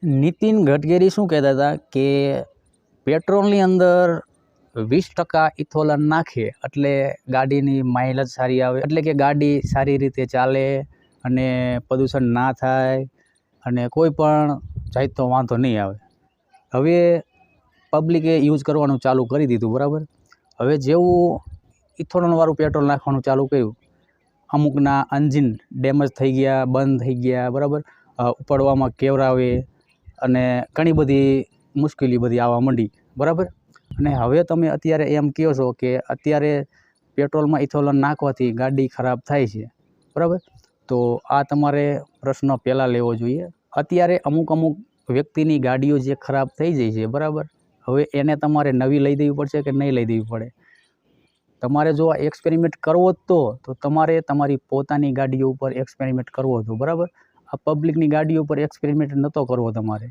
નીતિન ગડકરી શું કહેતા હતા કે પેટ્રોલની અંદર 20% ઇથોલન નાખે એટલે ગાડીની માઇલેજ સારી આવે, એટલે કે ગાડી સારી રીતે ચાલે અને પ્રદૂષણ ના થાય અને કોઈ પણ જાતનો વાંધો નહીં આવે. હવે પબ્લિકે યુઝ કરવાનું ચાલુ કરી દીધું, બરાબર. હવે જેવું ઇથોનોલવાળું પેટ્રોલ નાખવાનું ચાલુ કર્યું, અમુકના એન્જિન ડેમેજ થઈ ગયા, બંધ થઈ ગયા, બરાબર. ઉપાડવામાં કેવરાવે અને ઘણી બધી મુશ્કેલી બધી આવવા માંડી, બરાબર. અને હવે તમે અત્યારે એમ કહો છો કે અત્યારે પેટ્રોલમાં ઇથોલન નાખવાથી ગાડી ખરાબ થાય છે, બરાબર. તો આ તમારે પ્રશ્ન પહેલાં લેવો જોઈએ. અત્યારે અમુક વ્યક્તિની ગાડીઓ જે ખરાબ થઈ જાય છે, બરાબર. હવે એને તમારે નવી લઈ દેવી પડશે કે નહીં લઈ દેવી પડે? તમારે જો આ એક્સપેરિમેન્ટ કરવો જ તો તમારે તમારી પોતાની ગાડીઓ ઉપર એક્સપેરિમેન્ટ કરવો હતો, બરાબર. આ પબ્લિકની ગાડીઓ ઉપર એક્સપેરિમેન્ટ નહોતો કરવો તમારે.